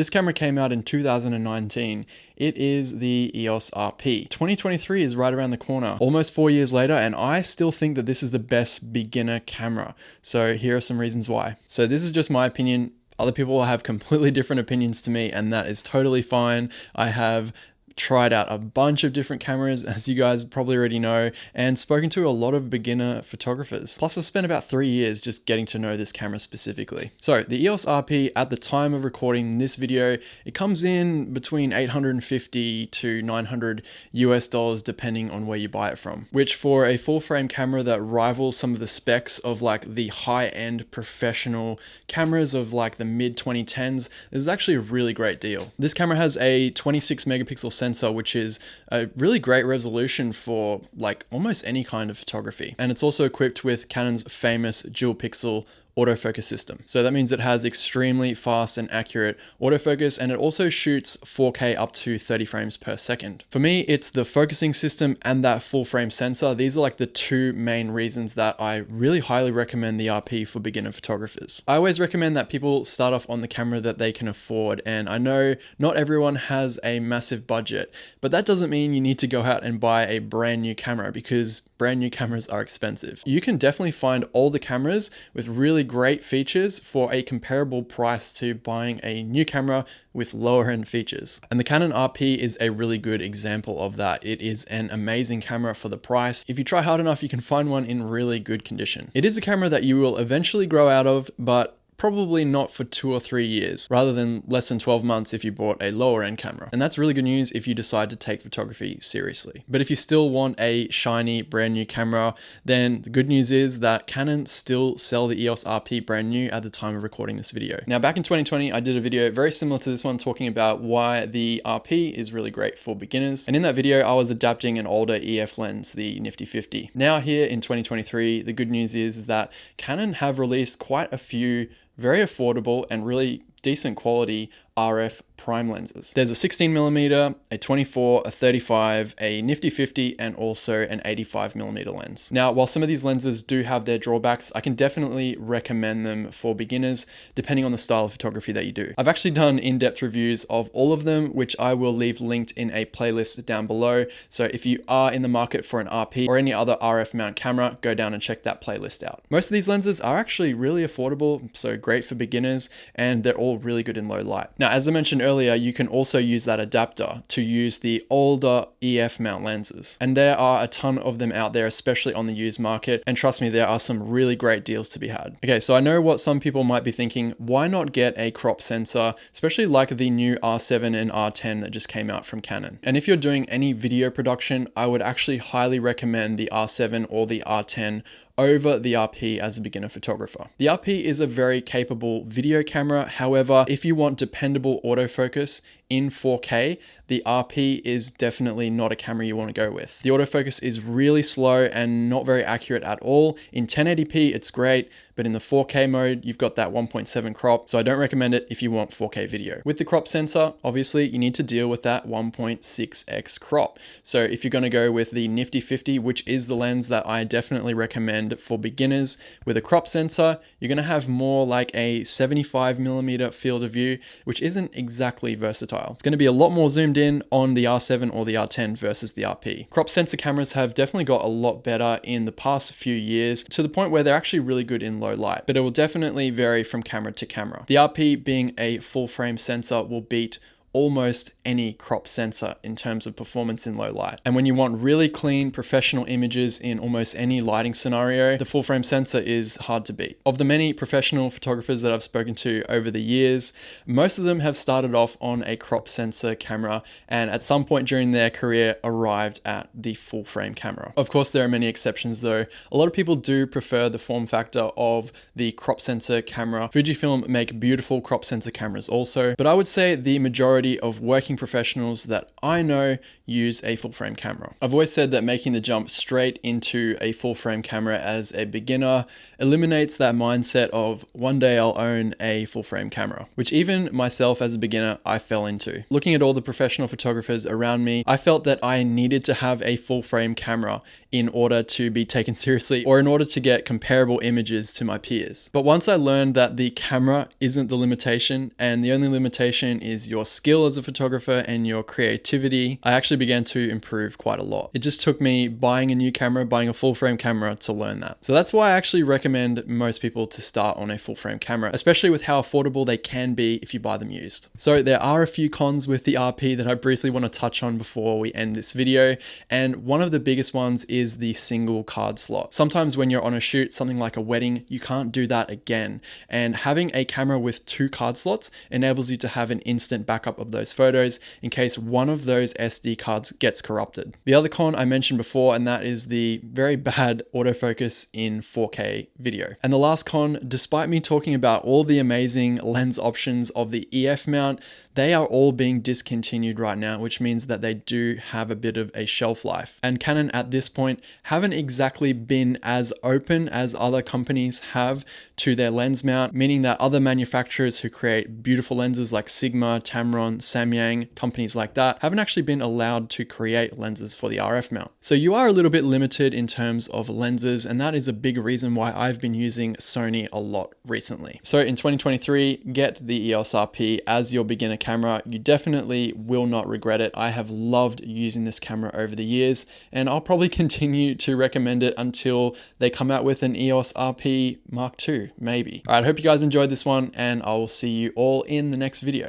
This camera came out in 2019. It is the EOS RP. 2023 is right around the corner, almost 4 years later, and I still think that this is the best beginner camera. So here are some reasons why. So this is just my opinion. Other people will have completely different opinions to me, and that is totally fine. I have tried out a bunch of different cameras, as you guys probably already know, and spoken to a lot of beginner photographers. Plus, I've spent about 3 years just getting to know this camera specifically. So the EOS RP, at the time of recording this video, it comes in between $850 to $900 US depending on where you buy it from, which for a full frame camera that rivals some of the specs of like the high-end professional cameras of like the mid 2010s, this is actually a really great deal. This camera has a 26 megapixel sensor, which is a really great resolution for like almost any kind of photography. And it's also equipped with Canon's famous dual pixel autofocus system. So that means it has extremely fast and accurate autofocus, and it also shoots 4K up to 30 frames per second. For me, it's the focusing system and that full frame sensor. These are like the two main reasons that I really highly recommend the RP for beginner photographers. I always recommend that people start off on the camera that they can afford, and I know not everyone has a massive budget, but that doesn't mean you need to go out and buy a brand new camera, because brand new cameras are expensive. You can definitely find older cameras with really great features for a comparable price to buying a new camera with lower end features. And the Canon RP is a really good example of that. It is an amazing camera for the price. If you try hard enough, you can find one in really good condition. It is a camera that you will eventually grow out of, but probably not for 2 or 3 years, rather than less than 12 months if you bought a lower end camera. And that's really good news if you decide to take photography seriously. But if you still want a shiny brand new camera, then the good news is that Canon still sell the EOS RP brand new at the time of recording this video. Now, back in 2020, I did a video very similar to this one talking about why the RP is really great for beginners. And in that video, I was adapting an older EF lens, the Nifty 50. Now here in 2023, the good news is that Canon have released quite a few very affordable and really decent quality RF prime lenses. There's a 16mm, a 24, a 35, a Nifty 50, and also an 85mm lens. Now, while some of these lenses do have their drawbacks, I can definitely recommend them for beginners, depending on the style of photography that you do. I've actually done in-depth reviews of all of them, which I will leave linked in a playlist down below. So if you are in the market for an RP or any other RF mount camera, go down and check that playlist out. Most of these lenses are actually really affordable, so great for beginners, and they're all really good in low light. Now, as I mentioned earlier, you can also use that adapter to use the older EF mount lenses. And there are a ton of them out there, especially on the used market. And trust me, there are some really great deals to be had. Okay, so I know what some people might be thinking, why not get a crop sensor, especially like the new R7 and R10 that just came out from Canon. And if you're doing any video production, I would actually highly recommend the R7 or the R10 over the RP as a beginner photographer. The RP is a very capable video camera. However, if you want dependable autofocus in 4K, the RP is definitely not a camera you want to go with. The autofocus is really slow and not very accurate at all. In 1080p, it's great, but in the 4K mode, you've got that 1.7 crop, so I don't recommend it if you want 4K video. With the crop sensor, obviously, you need to deal with that 1.6x crop. So if you're going to go with the Nifty 50, which is the lens that I definitely recommend for beginners, with a crop sensor, you're going to have more like a 75mm field of view, which isn't exactly versatile. It's going to be a lot more zoomed in on the R7 or the R10 versus the RP. Crop sensor cameras have definitely got a lot better in the past few years, to the point where they're actually really good in low light, but it will definitely vary from camera to camera. The RP, being a full frame sensor, will beat almost any crop sensor in terms of performance in low light. And when you want really clean professional images in almost any lighting scenario, the full frame sensor is hard to beat. Of the many professional photographers that I've spoken to over the years, most of them have started off on a crop sensor camera and at some point during their career arrived at the full frame camera. Of course, there are many exceptions though. A lot of people do prefer the form factor of the crop sensor camera. Fujifilm make beautiful crop sensor cameras also, but I would say the majority majority of working professionals that I know use a full frame camera. I've always said that making the jump straight into a full frame camera as a beginner eliminates that mindset of one day I'll own a full frame camera, which even myself as a beginner, I fell into. Looking at all the professional photographers around me, I felt that I needed to have a full frame camera in order to be taken seriously or in order to get comparable images to my peers. But once I learned that the camera isn't the limitation and the only limitation is your skill as a photographer and your creativity, I actually began to improve quite a lot. It just took me buying a new camera, buying a full frame camera to learn that. So that's why I actually recommend most people to start on a full frame camera, especially with how affordable they can be if you buy them used. So there are a few cons with the RP that I briefly want to touch on before we end this video. And one of the biggest ones is the single card slot. Sometimes when you're on a shoot, something like a wedding, you can't do that again. And having a camera with 2 card slots enables you to have an instant backup of those photos in case one of those SD cards gets corrupted. The other con I mentioned before, and that is the very bad autofocus in 4K video. And the last con, despite me talking about all the amazing lens options of the EF mount, they are all being discontinued right now, which means that they do have a bit of a shelf life. And Canon at this point haven't exactly been as open as other companies have to their lens mount, meaning that other manufacturers who create beautiful lenses like Sigma, Tamron, Samyang, companies like that, haven't actually been allowed to create lenses for the RF mount. So you are a little bit limited in terms of lenses, and that is a big reason why I've been using Sony a lot recently. So in 2023, get the EOS RP as your beginner camera. You definitely will not regret it. I have loved using this camera over the years, and I'll probably continue to recommend it until they come out with an EOS RP Mark II, maybe. All right, I hope you guys enjoyed this one, and I will see you all in the next video.